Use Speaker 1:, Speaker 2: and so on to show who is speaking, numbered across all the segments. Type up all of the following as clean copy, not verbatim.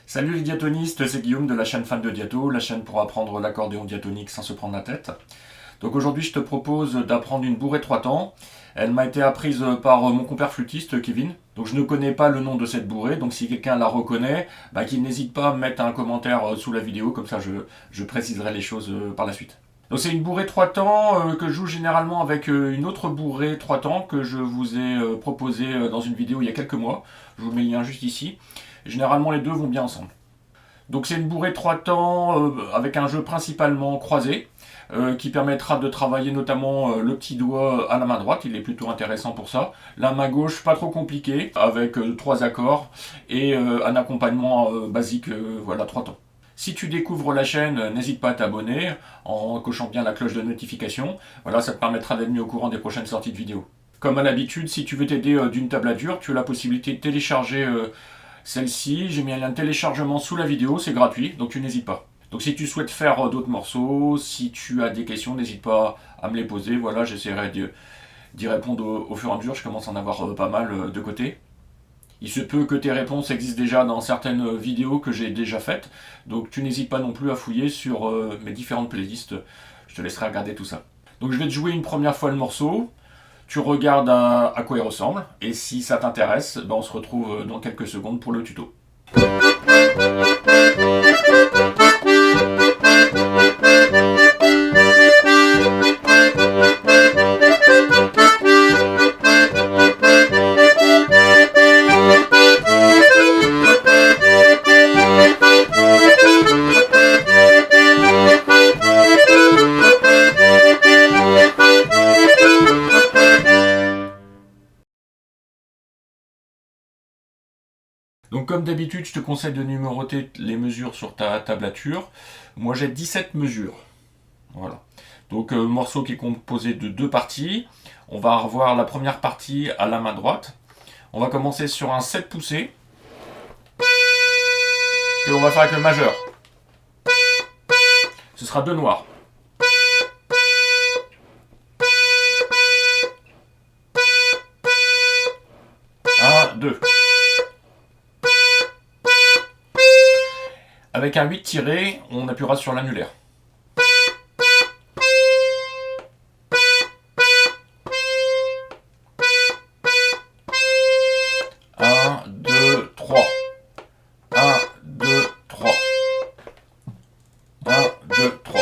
Speaker 1: Salut les diatonistes, c'est Guillaume de la chaîne Fan de Diato, la chaîne pour apprendre l'accordéon diatonique sans se prendre la tête. Donc aujourd'hui je te propose d'apprendre une bourrée 3 temps. Elle m'a été apprise par mon compère flûtiste Kevin. Donc je ne connais pas le nom de cette bourrée, donc si quelqu'un la reconnaît, qu'il n'hésite pas à mettre un commentaire sous la vidéo, comme ça je préciserai les choses par la suite. Donc c'est une bourrée 3 temps que je joue généralement avec une autre bourrée 3 temps que je vous ai proposée dans une vidéo il y a quelques mois. Je vous mets le lien juste ici. Généralement les deux vont bien ensemble. Donc c'est une bourrée 3 temps avec un jeu principalement croisé qui permettra de travailler notamment le petit doigt à la main droite, il est plutôt intéressant pour ça. La main gauche pas trop compliquée avec 3 accords et un accompagnement basique, voilà 3 temps. Si tu découvres la chaîne, n'hésite pas à t'abonner en cochant bien la cloche de notification. Voilà, ça te permettra d'être mis au courant des prochaines sorties de vidéos. Comme à l'habitude, si tu veux t'aider d'une tablature, tu as la possibilité de télécharger celle-ci. J'ai mis un lien de téléchargement sous la vidéo, c'est gratuit, donc tu n'hésites pas. Donc si tu souhaites faire d'autres morceaux, si tu as des questions, n'hésite pas à me les poser. Voilà, j'essaierai d'y répondre au fur et à mesure. Je commence à en avoir pas mal de côté. Il se peut que tes réponses existent déjà dans certaines vidéos que j'ai déjà faites. Donc tu n'hésites pas non plus à fouiller sur mes différentes playlists. Je te laisserai regarder tout ça. Donc je vais te jouer une première fois le morceau. Tu regardes à quoi il ressemble. Et si ça t'intéresse, on se retrouve dans quelques secondes pour le tuto. Donc comme d'habitude, je te conseille de numéroter les mesures sur ta tablature. Moi j'ai 17 mesures. Voilà. Donc morceau qui est composé de 2 parties. On va revoir la première partie à la main droite. On va commencer sur un 7 poussé. Et on va faire avec le majeur. Ce sera 2 noirs. 1, 2. Avec un 8 tiré, on appuiera sur l'annulaire. Un, deux, trois. 1, 2, 3. 1, 2, 3.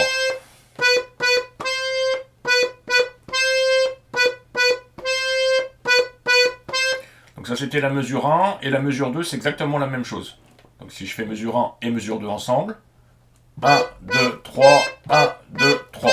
Speaker 1: Donc ça c'était la mesure 1 et la mesure 2 c'est exactement la même chose. Donc si je fais mesure 1 et mesure 2 ensemble, 1, 2, 3, 1, 2, 3.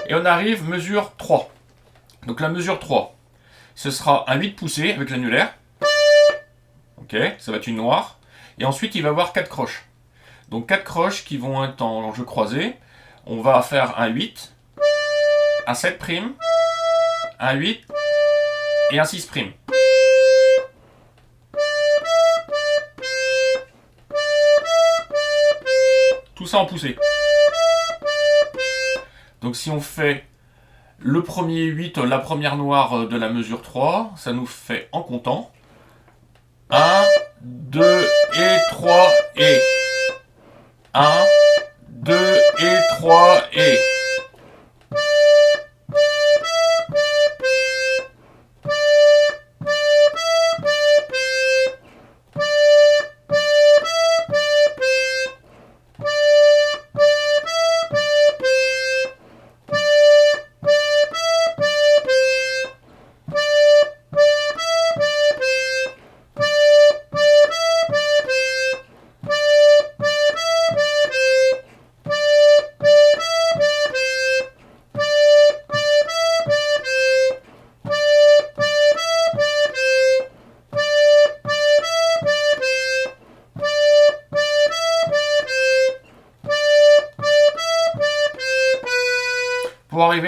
Speaker 1: Et on arrive mesure 3. Donc la mesure 3, ce sera un 8 poussé avec l'annulaire. Ok, ça va être une noire. Et ensuite, il va y avoir 4 croches. Donc 4 croches qui vont être en jeu croisé. On va faire un 8, un 7', un 8 et un 6'. Tout ça en poussé. Donc si on fait le premier 8, la première noire de la mesure 3, ça nous fait en comptant 1, 2 et 3 et 1, 2 et 3 et.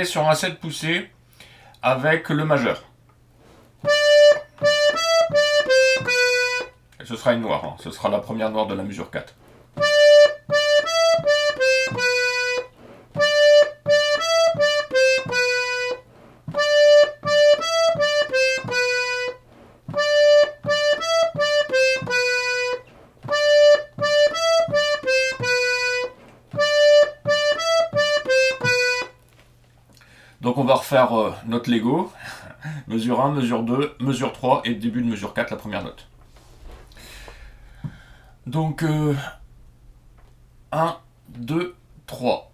Speaker 1: tirer sur un 7 poussé avec le majeur. Et ce sera une noire, hein. Ce sera la première noire de la mesure 4. Donc on va refaire notre Lego, mesure 1, mesure 2, mesure 3 et début de mesure 4, la première note. Donc 1, 2, 3.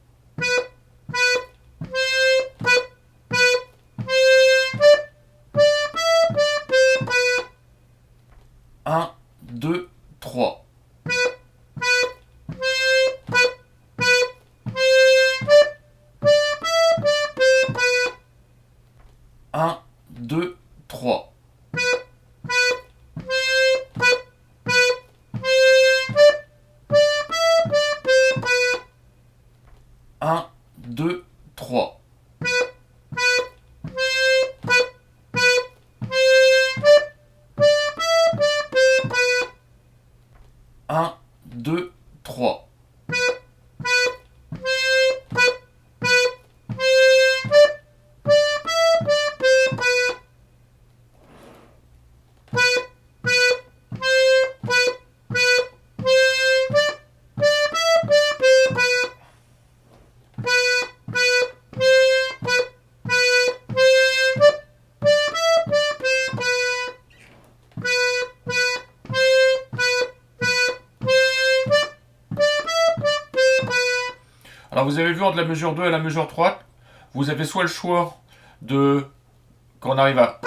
Speaker 1: Un, deux, trois. 1, 2, 3. 1, 2, 3. 1, 2, 3. 'Alors vous avez vu entre la mesure 2 et la mesure 3, vous avez soit le choix de, quand on arrive à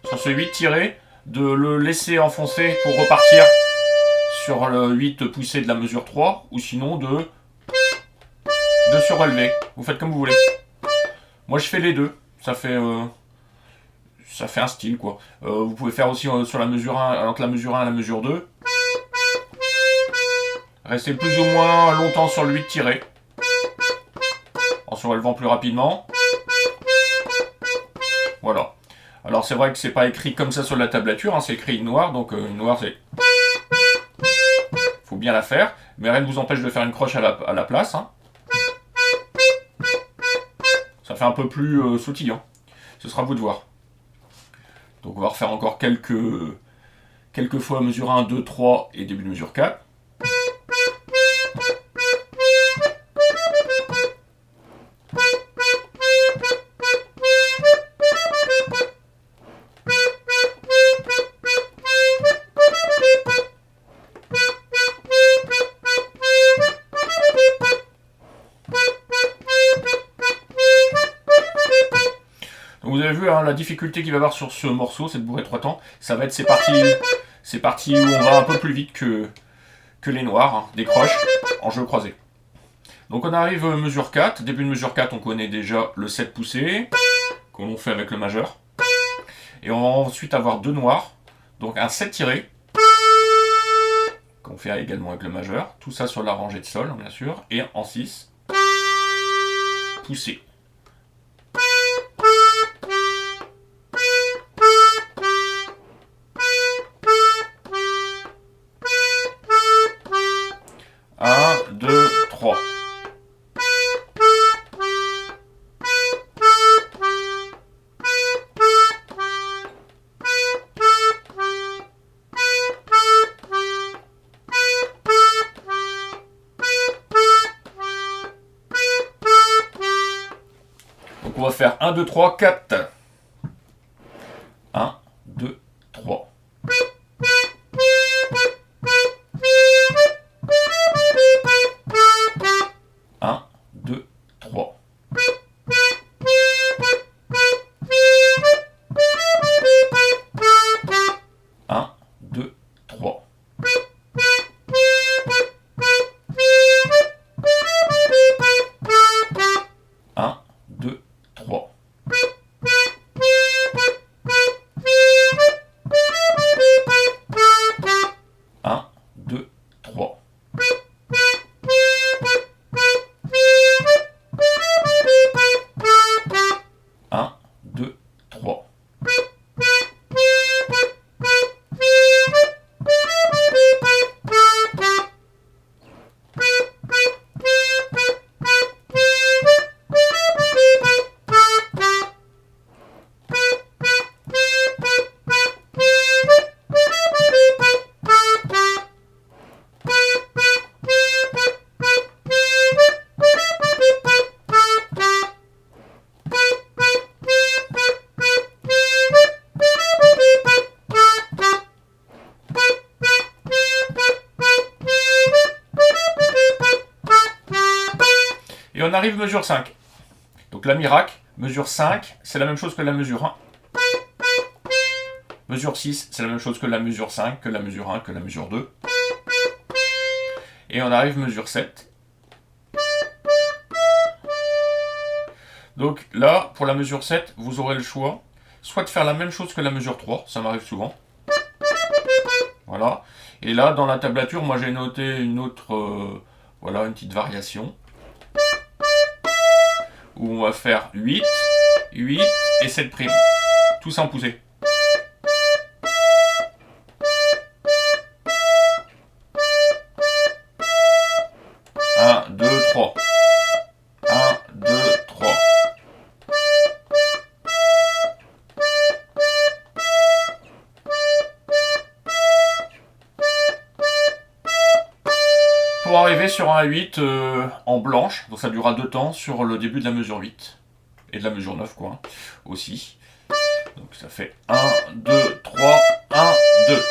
Speaker 1: sur ce 8 tiré, de le laisser enfoncer pour repartir sur le 8 poussé de la mesure 3, ou sinon de surrelever. Vous faites comme vous voulez. Moi je fais les deux, ça fait un style quoi. Vous pouvez faire aussi sur la mesure 1, entre la mesure 1 et la mesure 2. Restez plus ou moins longtemps sur le 8 tiré, en se relevant plus rapidement. Voilà. Alors c'est vrai que c'est pas écrit comme ça sur la tablature, hein, c'est écrit noir, donc une noire c'est... Faut bien la faire, mais rien ne vous empêche de faire une croche à la place. Hein. Ça fait un peu plus sautillant. Ce sera à vous de voir. Donc on va refaire encore quelques fois mesure 1, 2, 3 et début de mesure 4. Vous avez vu hein, la difficulté qu'il va y avoir sur ce morceau, cette bourrée 3 temps, ça va être ces parties où on va un peu plus vite que les noirs, hein, des croches en jeu croisé. Donc on arrive mesure 4, début de mesure 4 on connaît déjà le 7 poussé, que l'on fait avec le majeur. Et on va ensuite avoir deux noirs, donc un 7 tiré, qu'on fait également avec le majeur, tout ça sur la rangée de sol bien sûr, et en 6, poussé. Donc on va faire 1, 2, 3, 4. 1, 2, 3. 1, 2, 3. 1, 2, 3. 1, 2, 3. 2, 3. Et on arrive mesure 5. Donc la miracle, mesure 5, c'est la même chose que la mesure 1. Mesure 6, c'est la même chose que la mesure 5, que la mesure 1, que la mesure 2. Et on arrive mesure 7. Donc là, pour la mesure 7, vous aurez le choix, soit de faire la même chose que la mesure 3, ça m'arrive souvent. Voilà. Et là, dans la tablature, moi j'ai noté une autre, voilà, une petite variation. Où on va faire 8, 8 et 7 primes. Tout sans pousser. Un, 2, 3. 1, 2, 3. Pour arriver sur un 8 en blanche, donc ça durera 2 temps sur le début de la mesure 8. Et de la mesure 9 quoi, aussi. Donc ça fait 1, 2, 3, 1, 2.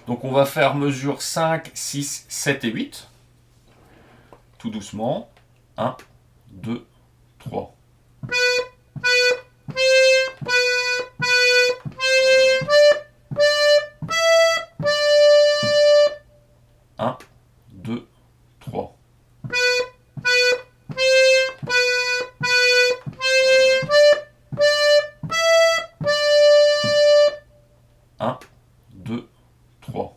Speaker 1: Donc on va faire mesure 5, 6, 7 et 8. Tout doucement. 1, 2, 3. Un, 2, 3. Un, 2, 3.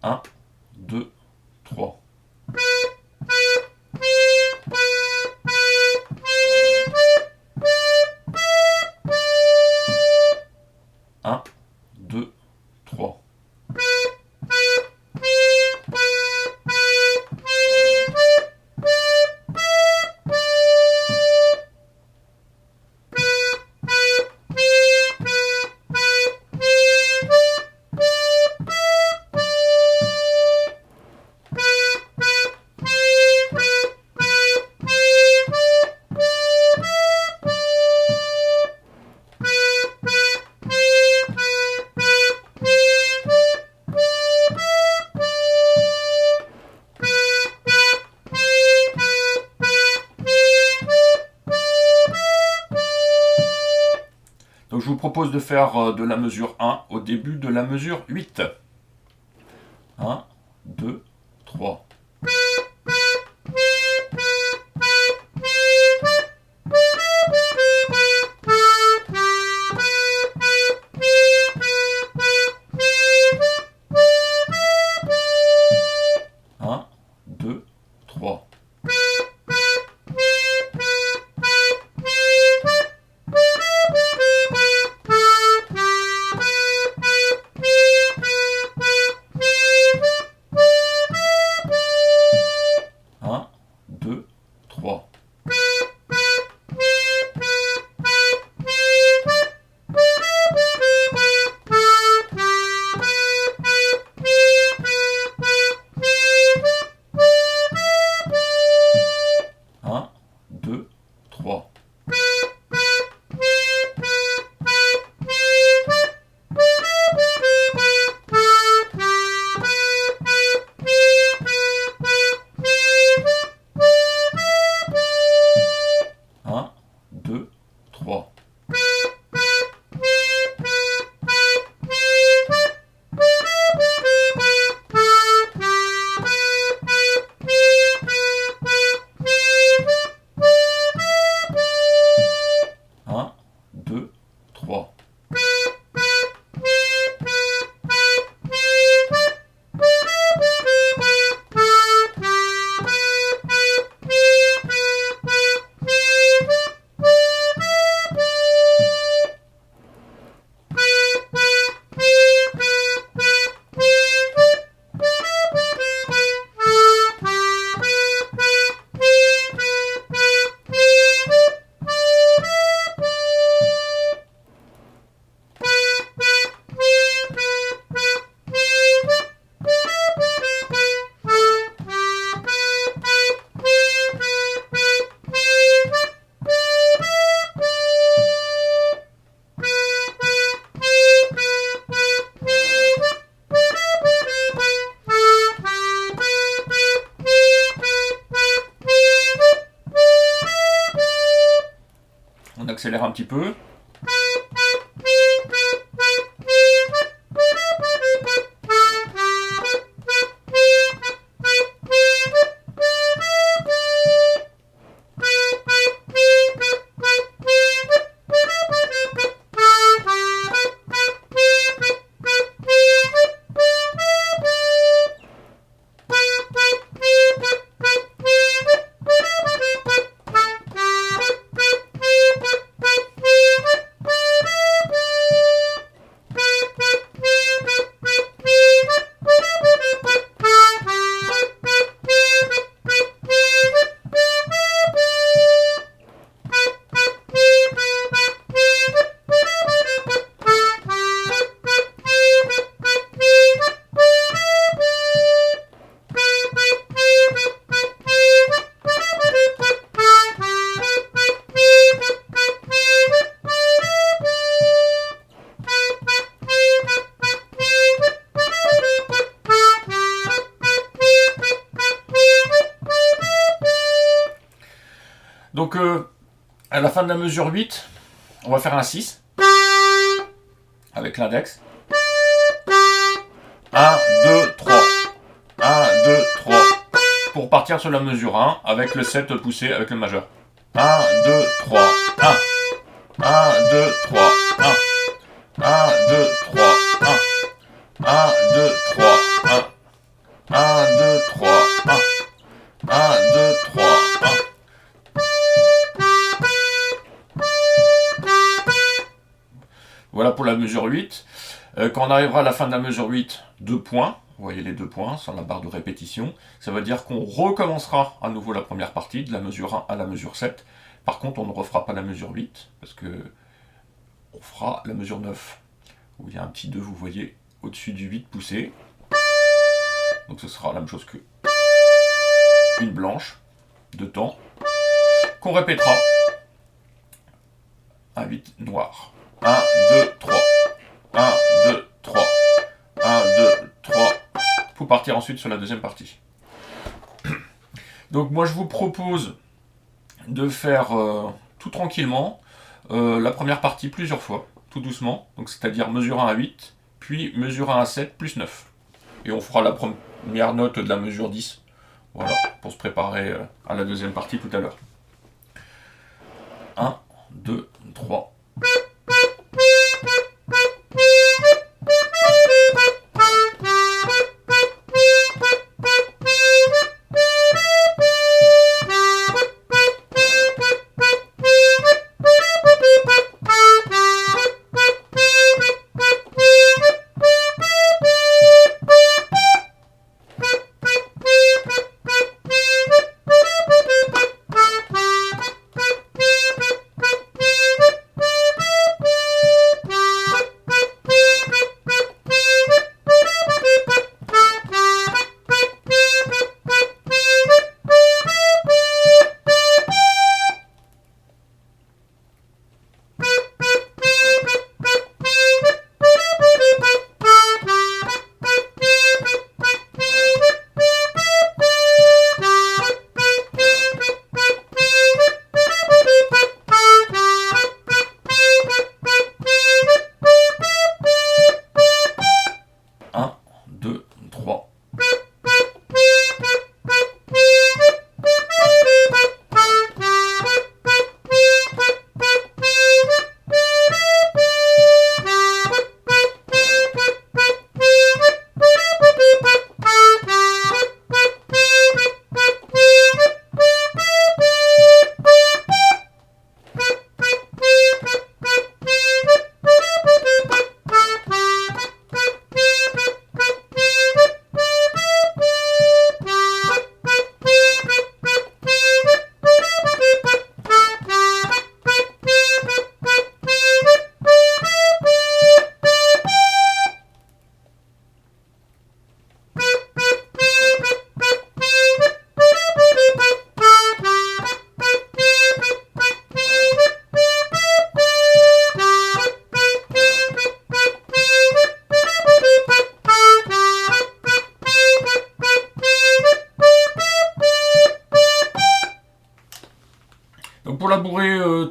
Speaker 1: Un, 2, 3. Un, 2, 3. Donc je vous propose de faire de la mesure 1 au début de la mesure 8. 1, 2, 3. Un, 2, 3. j'accélère un petit peu. Donc à la fin de la mesure 8, on va faire un 6 avec l'index. 1, 2, 3. 1, 2, 3. Pour partir sur la mesure 1 avec le 7 poussé avec le majeur. 1, 2, 3. 1. 1, 2, 3. 1. 1, 2, 3. 1. 1, 2, 3. 1. 1, 2, 3. 1. 1, 2, 3. 1. Voilà pour la mesure 8. Quand on arrivera à la fin de la mesure 8, 2 points. Vous voyez les 2 points sur la barre de répétition. Ça veut dire qu'on recommencera à nouveau la première partie, de la mesure 1 à la mesure 7. Par contre, on ne refera pas la mesure 8, parce que on fera la mesure 9, où il y a un petit 2, vous voyez, au-dessus du 8 poussé. Donc ce sera la même chose que une blanche, de temps, qu'on répétera. Un 8 noir. 1, 2, 3. 1, 2, 3. 1, 2, 3. Pour partir ensuite sur la deuxième partie. Donc moi je vous propose de faire tout tranquillement la première partie plusieurs fois, tout doucement. Donc c'est-à-dire mesure 1 à 8, puis mesure 1 à 7 plus 9. Et on fera la première note de la mesure 10. Voilà, pour se préparer à la deuxième partie tout à l'heure. 1, 2, 3.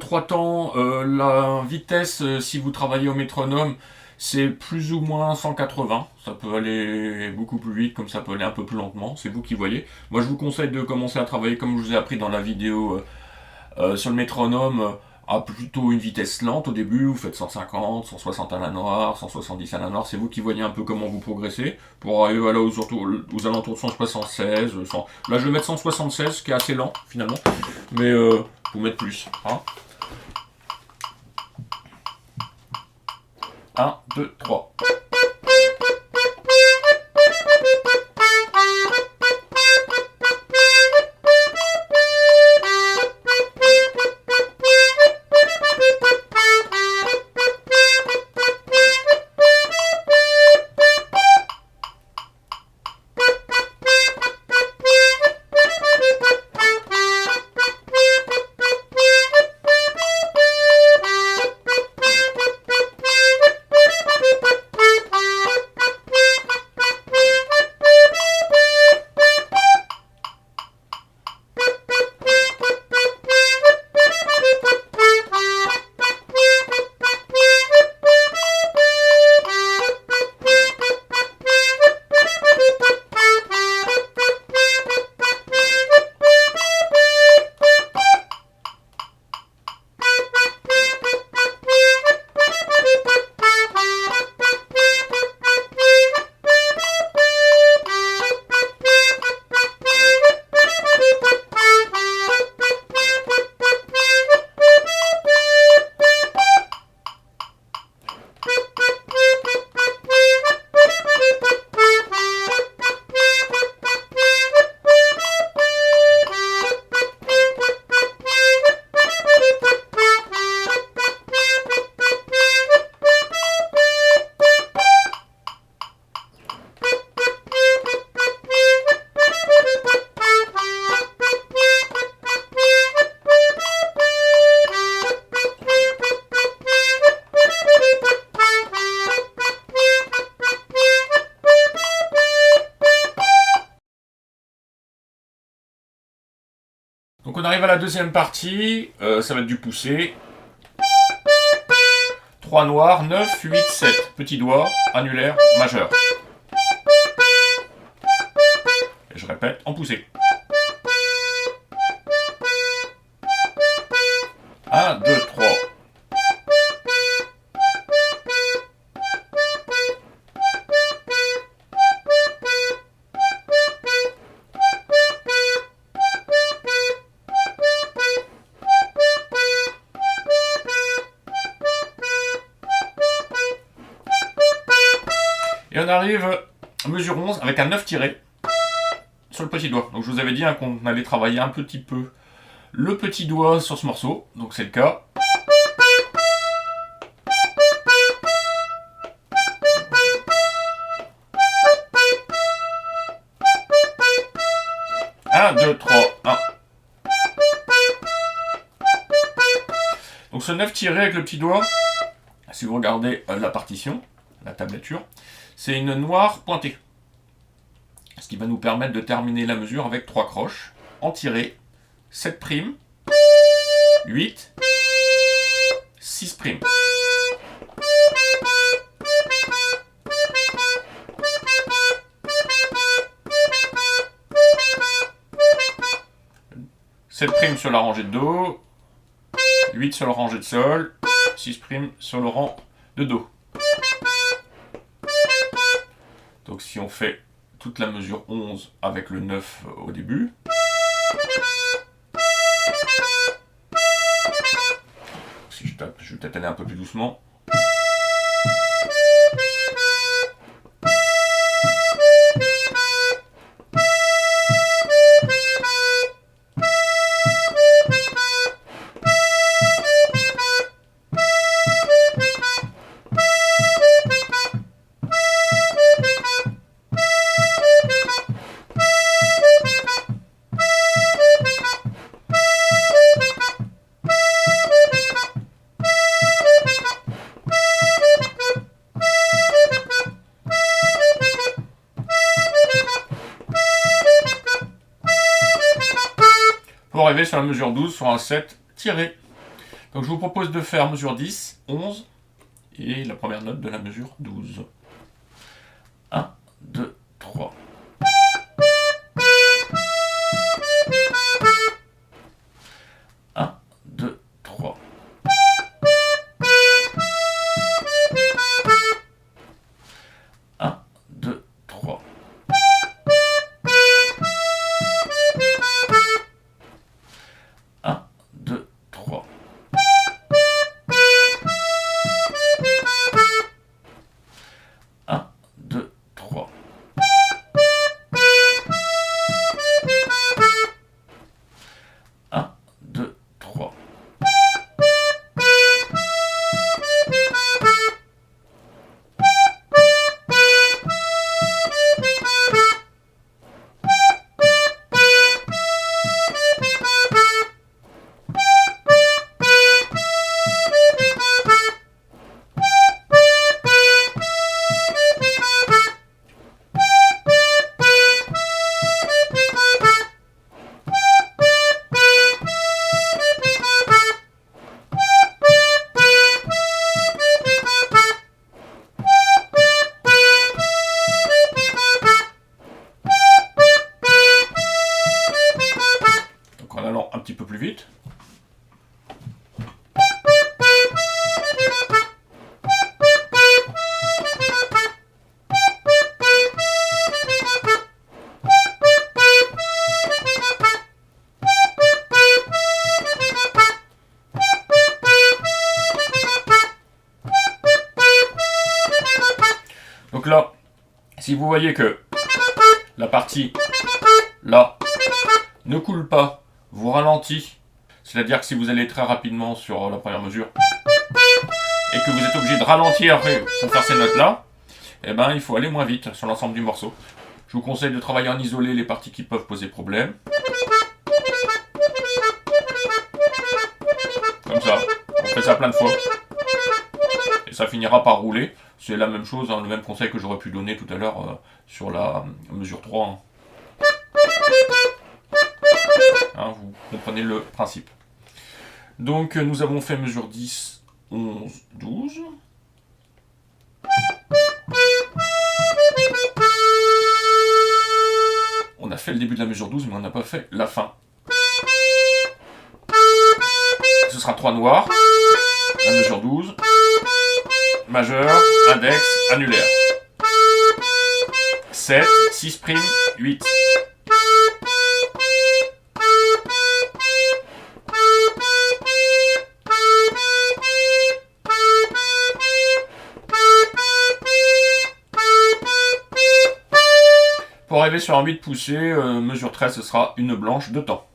Speaker 1: 3 temps, la vitesse, si vous travaillez au métronome, c'est plus ou moins 180. Ça peut aller beaucoup plus vite, comme ça peut aller un peu plus lentement. C'est vous qui voyez. Moi, je vous conseille de commencer à travailler comme je vous ai appris dans la vidéo sur le métronome, à plutôt une vitesse lente au début. Vous faites 150, 160 à la noire, 170 à la noire. C'est vous qui voyez un peu comment vous progressez. Pour arriver là aux alentours de 176. Là, je vais mettre 176, qui est assez lent finalement. Mais vous mettre plus. Hein. 1, 2, 3. Donc on arrive à la deuxième partie, ça va être du poussé. 3 noirs, 9, 8, 7. Petit doigt, annulaire, majeur. Et je répète, en poussé. 1, 2, 3. Et on arrive à mesure 11 avec un 9 tiré sur le petit doigt. Donc je vous avais dit qu'on allait travailler un petit peu le petit doigt sur ce morceau. Donc c'est le cas. Un, 2, 3, 1. Donc ce 9 tiré avec le petit doigt, si vous regardez la partition, la tablature, c'est une noire pointée. Ce qui va nous permettre de terminer la mesure avec 3 croches en tiré, 7 primes, 8, 6 primes. Sept primes sur la rangée de Do, 8 sur la rangée de Sol, 6 primes sur le rang de Do. Donc si on fait toute la mesure 11 avec le 9 au début, si je tape, je vais peut-être aller un peu plus doucement. Pour arriver sur la mesure 12 sur un 7 tiré. Donc je vous propose de faire mesure 10, 11 et la première note de la mesure 12. 1, 2, 3. En allant un petit peu plus vite. Donc là, si vous voyez que la partie là ne coule pas, vous ralentissez, c'est-à-dire que si vous allez très rapidement sur la première mesure et que vous êtes obligé de ralentir après pour faire ces notes-là, eh ben, il faut aller moins vite sur l'ensemble du morceau. Je vous conseille de travailler en isolé les parties qui peuvent poser problème. Comme ça, on fait ça plein de fois. Et ça finira par rouler. C'est la même chose, hein, le même conseil que j'aurais pu donner tout à l'heure sur la mesure 3. Hein. Hein, vous comprenez le principe. Donc nous avons fait mesure 10, 11, 12. On a fait le début de la mesure 12, mais on n'a pas fait la fin. Ce sera 3 noirs, la mesure 12, majeur, index, annulaire. 7, 6 prime, 8. Pour arriver sur un 8 poussé, mesure 13, ce sera une blanche de temps.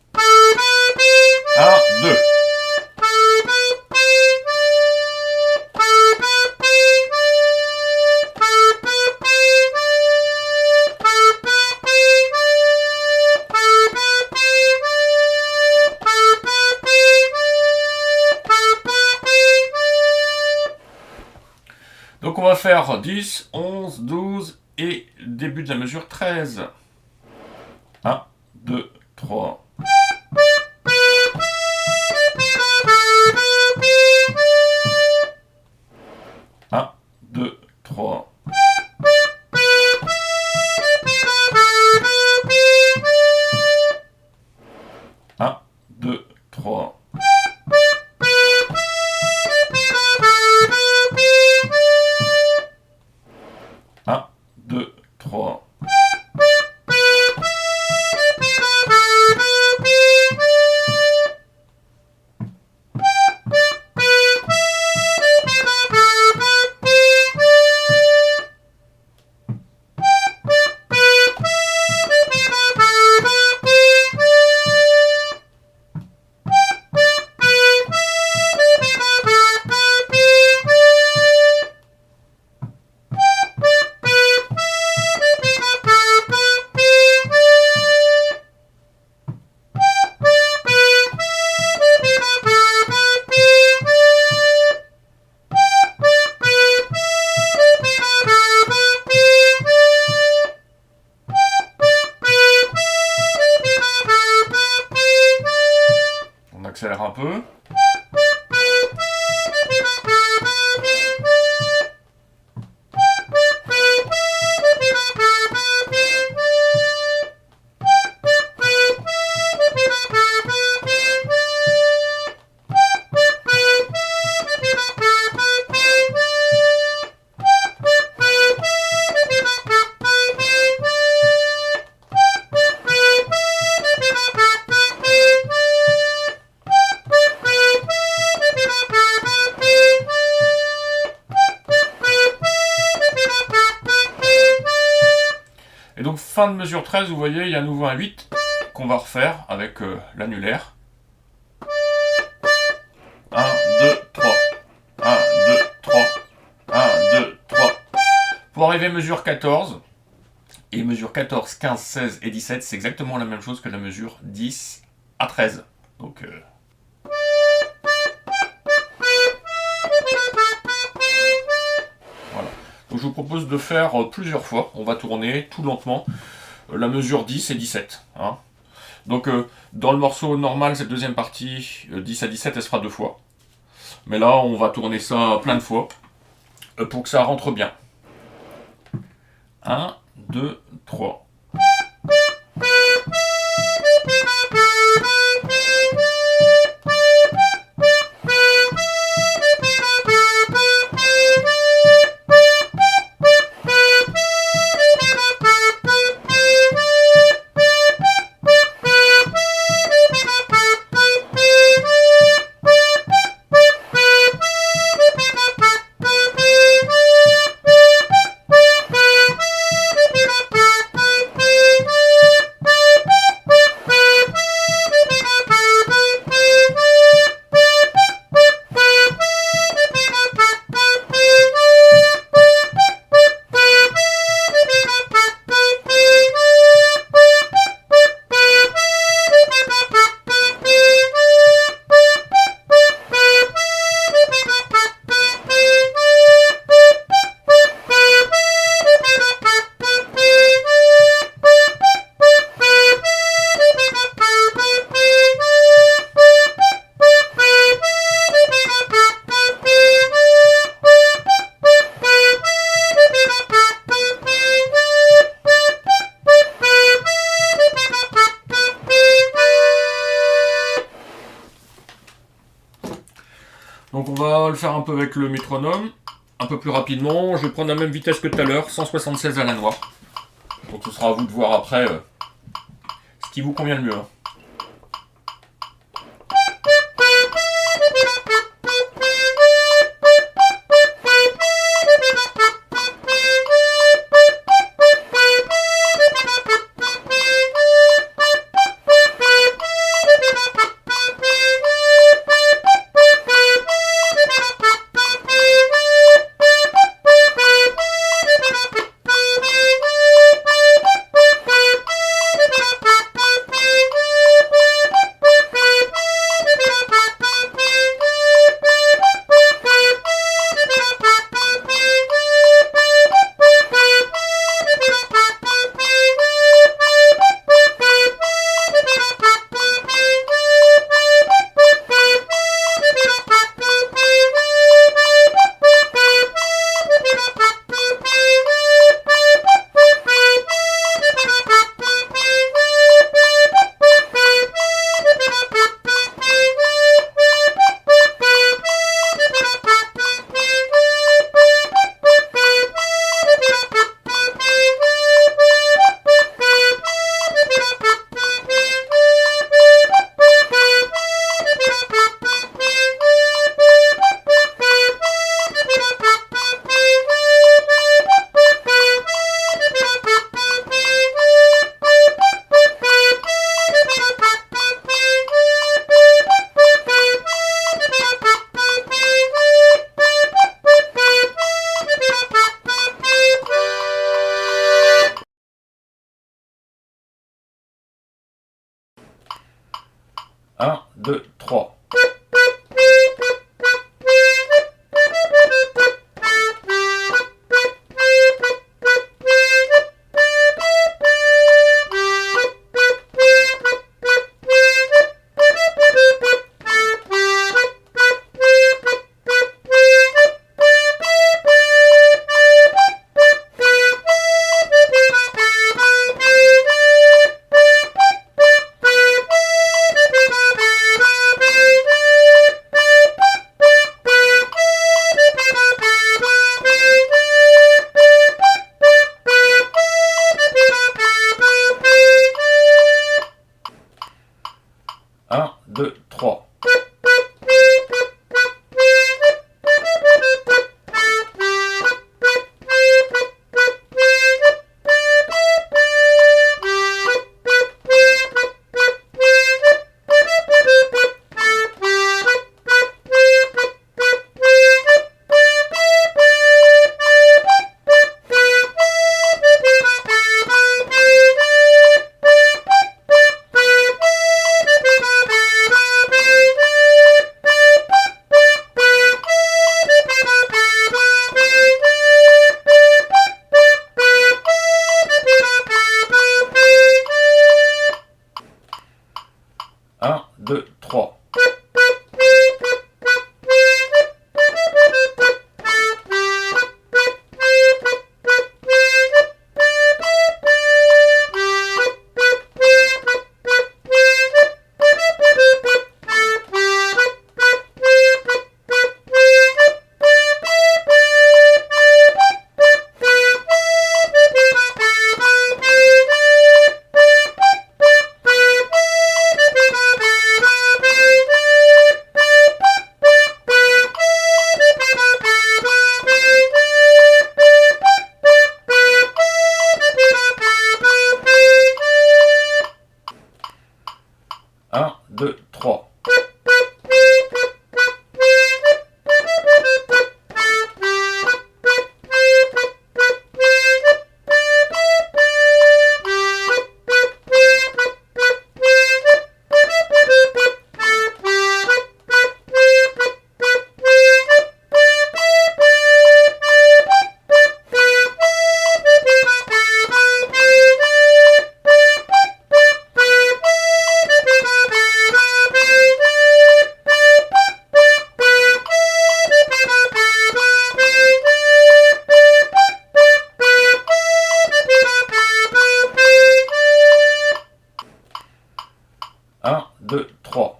Speaker 1: 1, 2. Donc on va faire 10, 11, 12 et début de la mesure 13. 1, 2, 3. Un, deux, trois. Un, deux, trois. Un, deux, trois. On accélère un peu. fin de mesure 13, vous voyez, il y a à nouveau un 8 qu'on va refaire avec l'annulaire. 1, 2, 3. 1, 2, 3. 1, 2, 3. Pour arriver à mesure 14, et mesure 14, 15, 16 et 17, c'est exactement la même chose que la mesure 10 à 13. Donc, voilà. Donc je vous propose de faire plusieurs fois. On va tourner tout lentement la mesure 10 et 17. Hein. Donc dans le morceau normal, cette deuxième partie, 10 à 17, elle se fera 2 fois. Mais là, on va tourner ça plein de fois pour que ça rentre bien. 1, 2, 3. Donc on va le faire un peu avec le métronome, un peu plus rapidement. Je vais prendre la même vitesse que tout à l'heure, 176 à la noix. Donc ce sera à vous de voir après ce qui vous convient le mieux. Hein. Un, deux, trois. Un, deux, trois. 2, 3. Un, deux, trois. Un, deux, trois.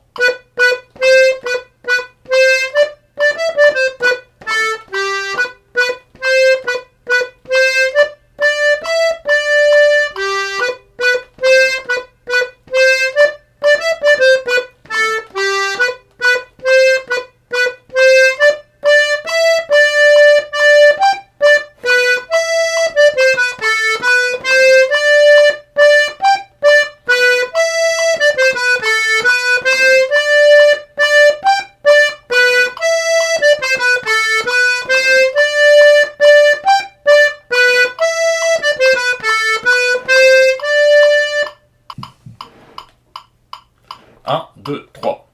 Speaker 1: Un, deux, trois.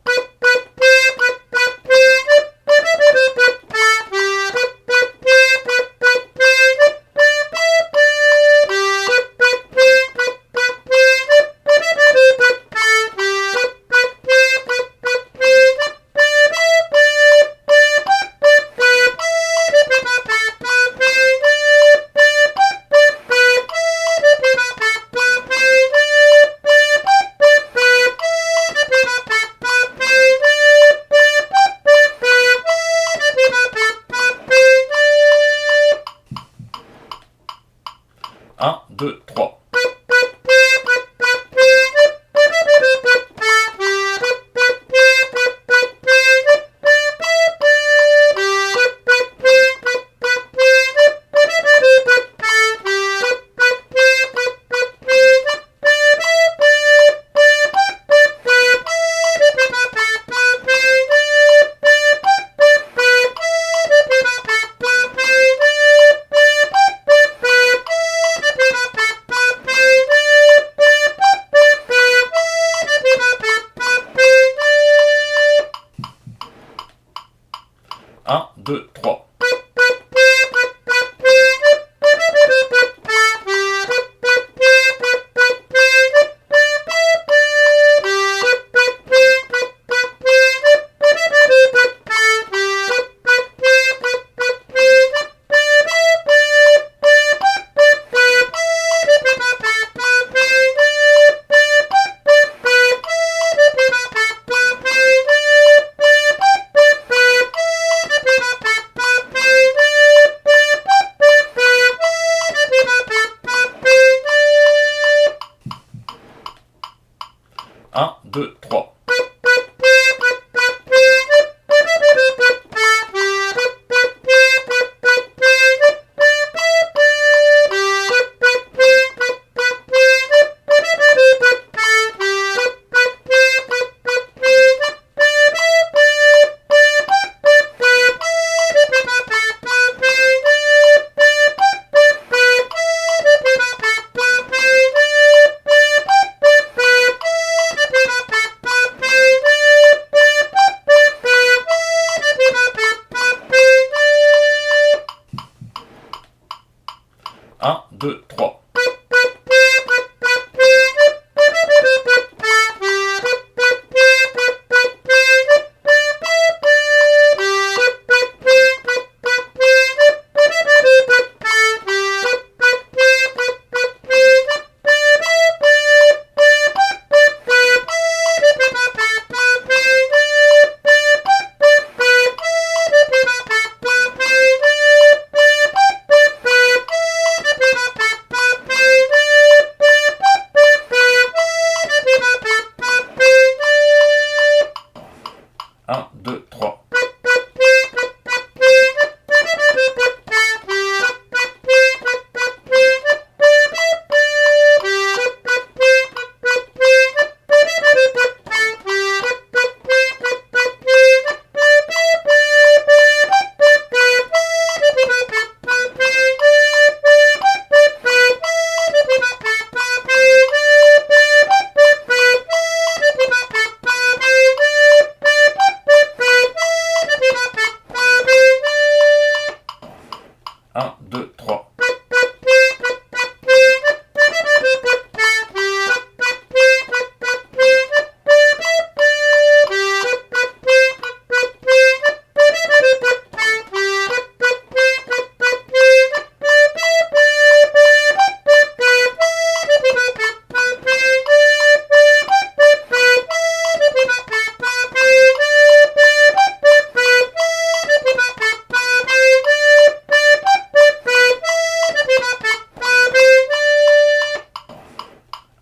Speaker 1: Un, deux, trois. Un, deux, trois. Un, deux, trois.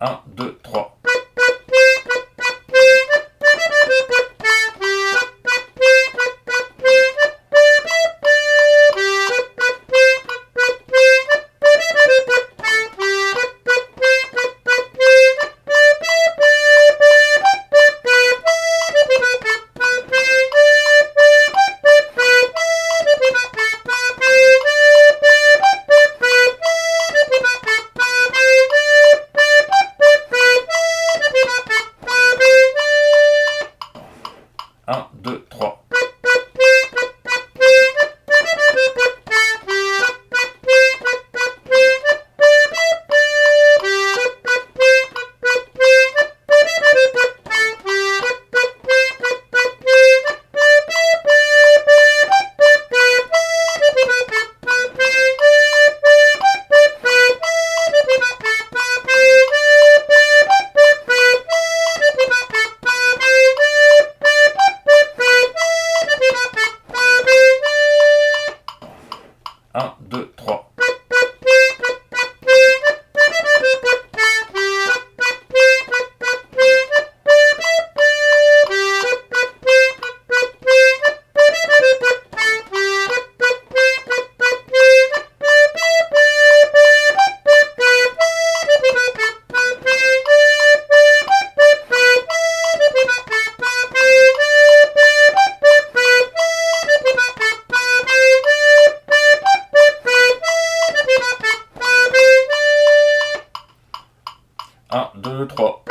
Speaker 1: 1, 2, 3. Un, deux, trois. Un, deux, trois. Un, deux, trois.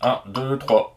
Speaker 1: Un, deux, trois.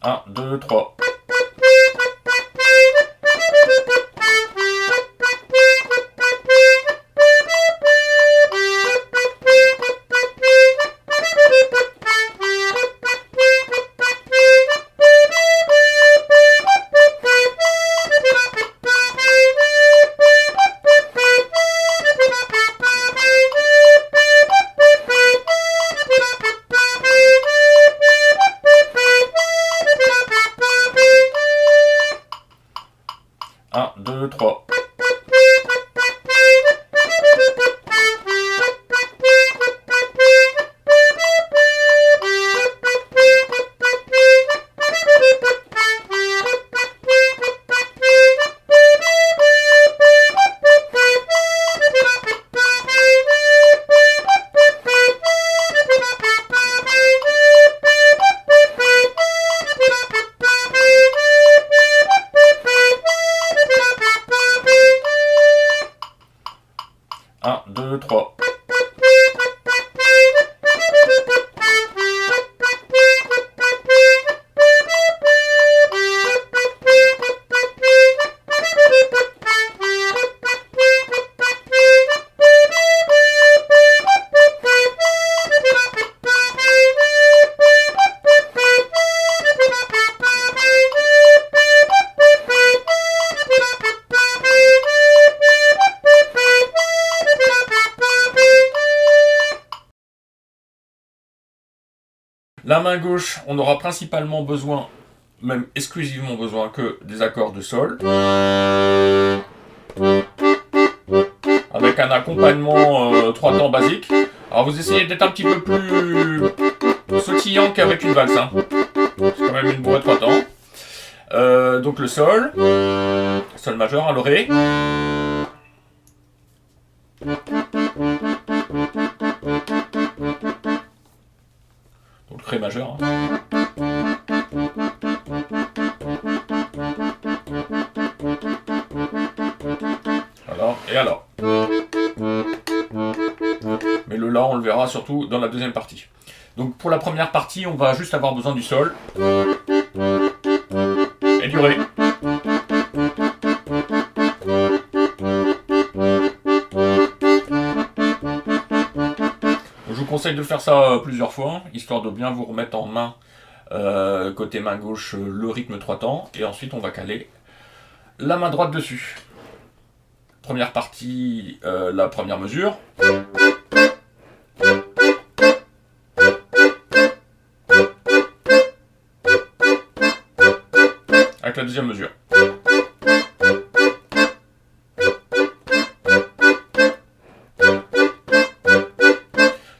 Speaker 1: Un, deux, trois. Un, deux, trois. Un, deux, trois. La main gauche, on aura principalement besoin, même exclusivement besoin, que des accords de sol. Avec un accompagnement 3 temps basique. Alors vous essayez d'être un petit peu plus sautillant qu'avec une valse. Hein. C'est quand même une bourrée 3 temps. Donc le sol majeur, hein, le ré. Donc Ré majeur. Hein. Alors, et alors. Mais le La, on le verra surtout dans la deuxième partie. Donc pour la première partie, on va juste avoir besoin du Sol et du Ré. Je vous conseille de faire ça plusieurs fois, histoire de bien vous remettre en main, côté main gauche, le rythme 3 temps, et ensuite on va caler la main droite dessus. Première partie, la première mesure. Avec la deuxième mesure.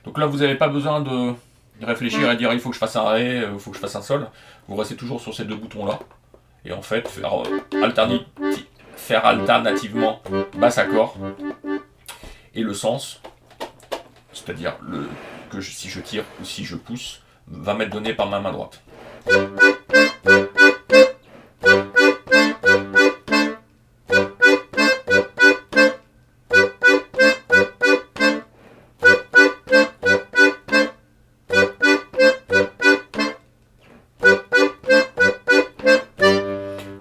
Speaker 1: Donc là, vous n'avez pas besoin de réfléchir et dire il faut que je fasse un Ré, il faut que je fasse un Sol. Vous restez toujours sur ces deux boutons-là. Et en fait, faire alternativement basse accord et le sens, c'est-à-dire si je tire ou si je pousse, va m'être donné par ma main droite.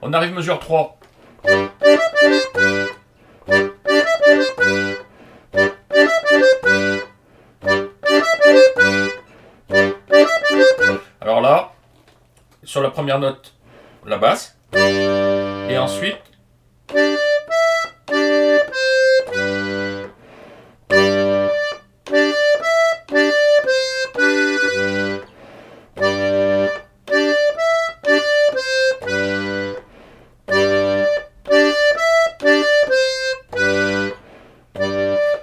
Speaker 1: On arrive mesure 3. Alors là, sur la première note, la basse, et ensuite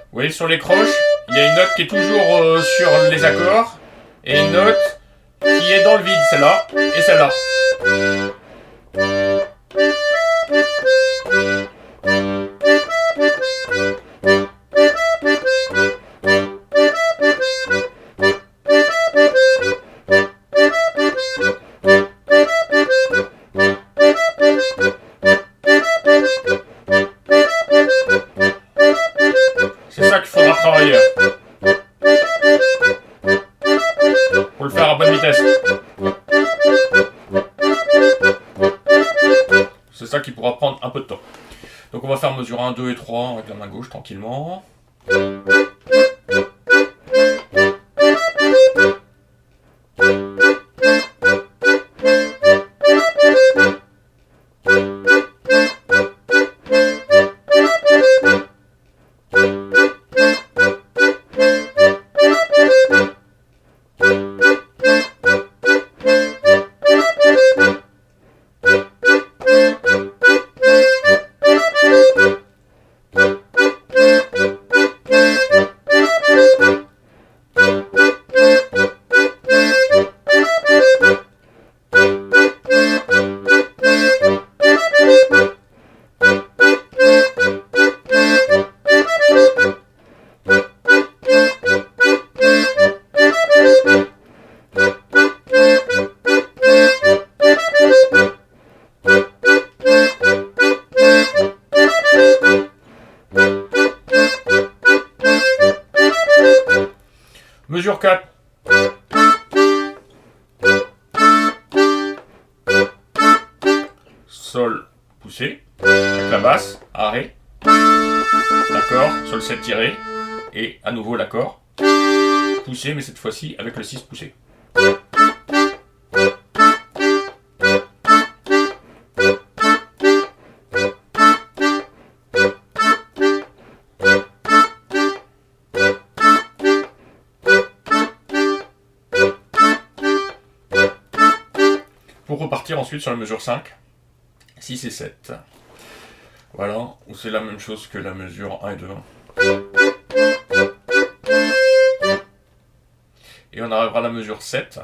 Speaker 1: vous voyez, sur les croches, il y a une note qui est toujours sur les accords, et une note qui est dans le vide, celle-là, et celle-là. C'est ça qu'il faudra travailler pour le faire à bonne vitesse. C'est ça qui pourra prendre un peu de temps. Donc on va faire mesure 1, 2 et 3 avec la main gauche tranquillement. Mesure 4. Sol poussé, avec la basse, Ré, l'accord, Sol 7 tiré, et à nouveau l'accord, poussé, mais cette fois-ci avec le 6 poussé. Pour repartir ensuite sur la mesure 5, 6 et 7. Voilà, où c'est la même chose que la mesure 1 et 2. Et on arrivera à la mesure 7.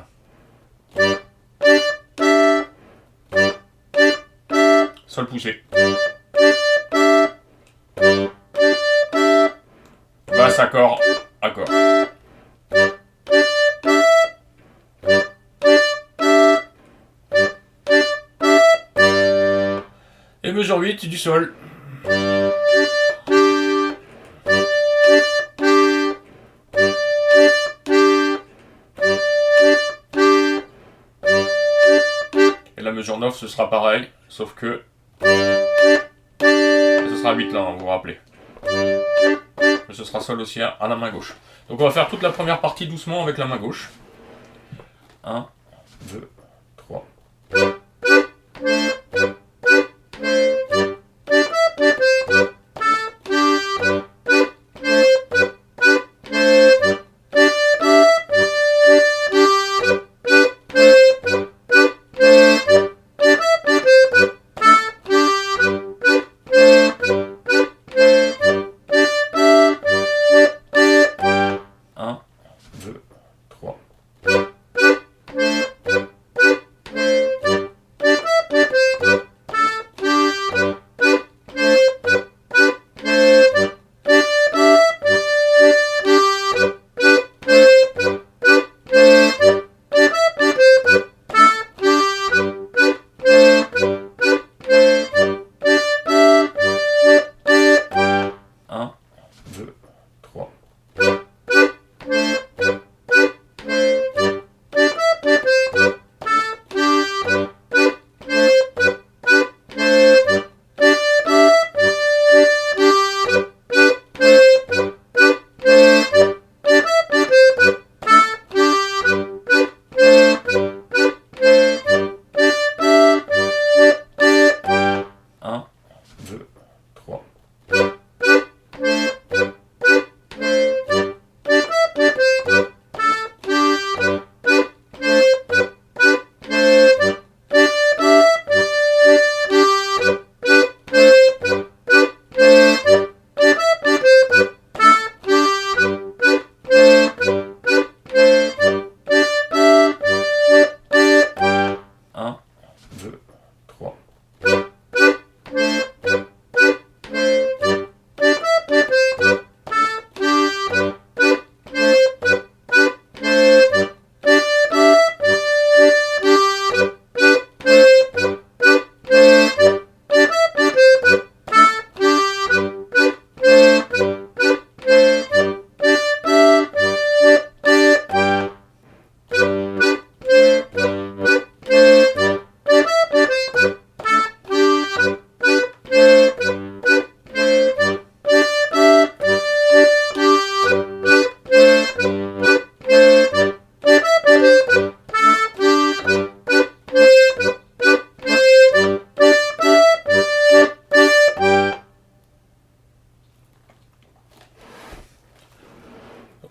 Speaker 1: Sol poussé. basse, accord, accord. Et mesure 8 du sol. Et la mesure 9, ce sera pareil, sauf que ce sera 8 là, hein, vous vous rappelez. Mais ce sera sol aussi à la main gauche. Donc on va faire toute la première partie doucement avec la main gauche. 1, 2, 3.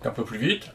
Speaker 1: Un peu plus vite.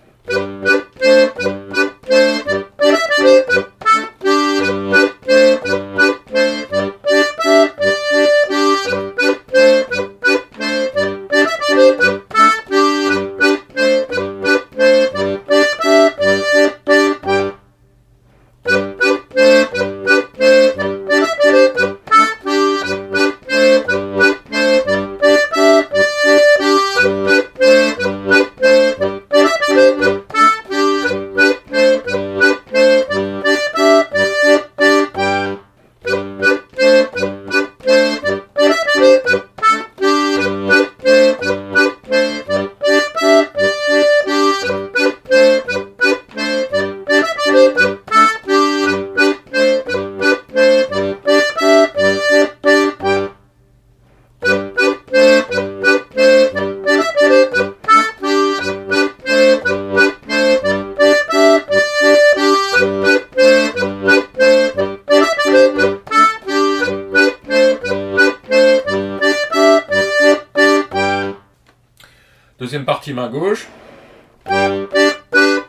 Speaker 1: Deuxième partie main gauche,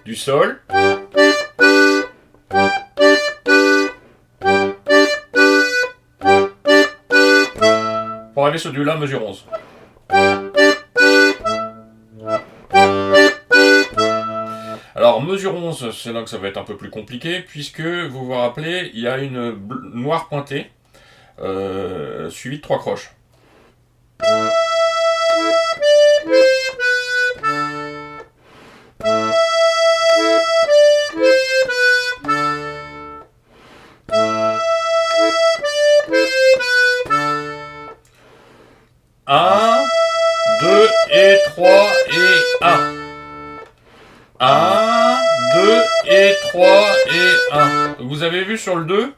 Speaker 1: du sol. Pour aller sur du La mesure 11. Alors mesure 11, c'est là que ça va être un peu plus compliqué, puisque vous vous rappelez, il y a une noire pointée, suivie de 3 croches. 1, 2 et 3 et 1. Vous avez vu sur le 2,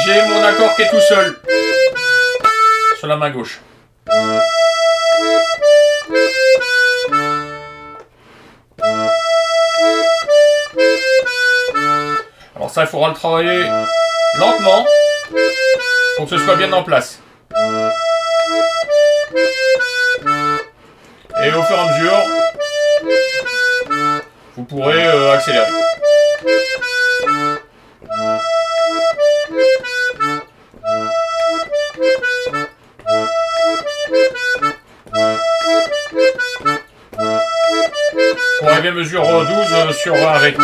Speaker 1: j'ai mon accord qui est tout seul sur la main gauche. Alors ça, il faudra le travailler lentement pour que ce soit bien en place. Et au fur et à mesure, vous pourrez accélérer. Pour arriver à mesure 12 sur un ré.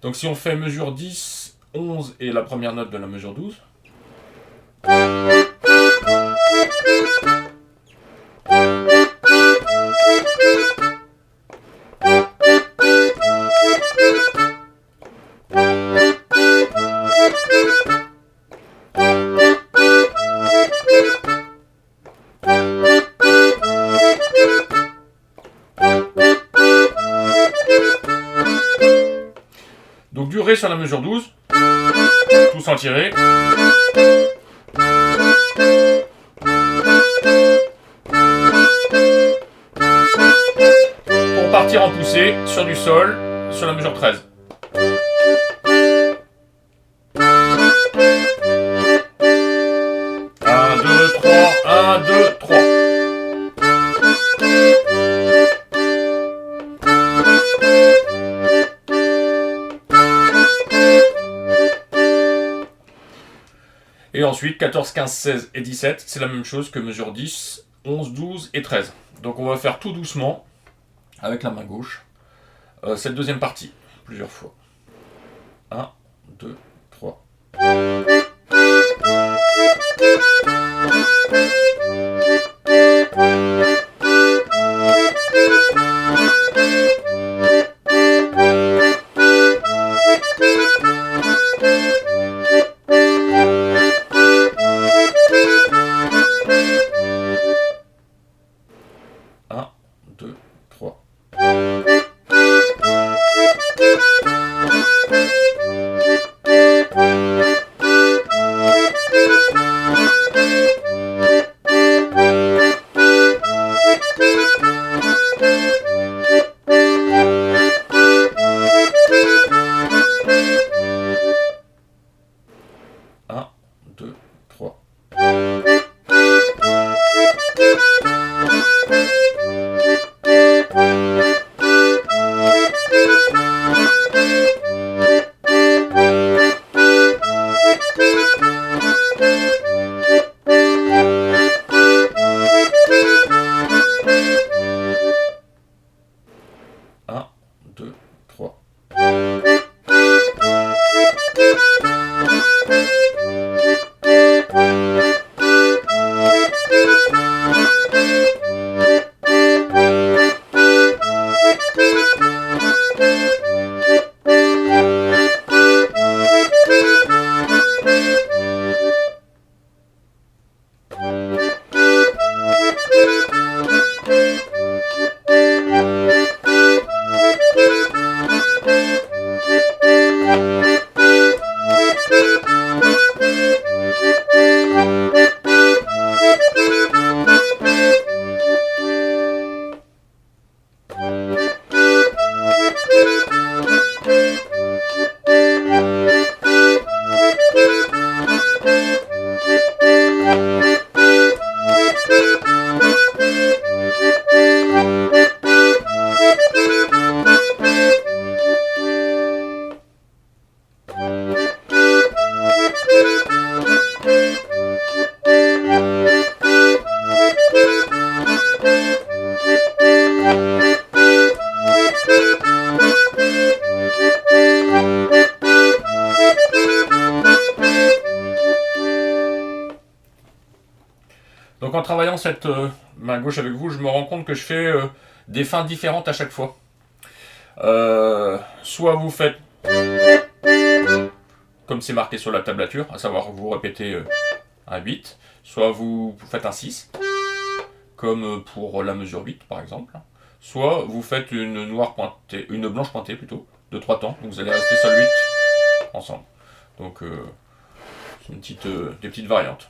Speaker 1: Donc si on fait mesure 10, 11 et la première note de la mesure 12. Donc du ré sur la mesure 12, tout sans tirer. Pour partir en poussée sur du sol, sur la mesure 13. Et ensuite, 14, 15, 16 et 17, c'est la même chose que mesure 10, 11, 12 et 13. Donc on va faire tout doucement, avec la main gauche, cette deuxième partie, plusieurs fois. 1, 2, 3. Donc en travaillant cette main gauche avec vous, je me rends compte que je fais des fins différentes à chaque fois. Soit vous faites comme c'est marqué sur la tablature, à savoir vous répétez un 8, soit vous faites un 6, comme pour la mesure 8 par exemple, soit vous faites une blanche pointée plutôt, de 3 temps, donc vous allez rester sur le 8 ensemble. Donc c'est des petites variantes.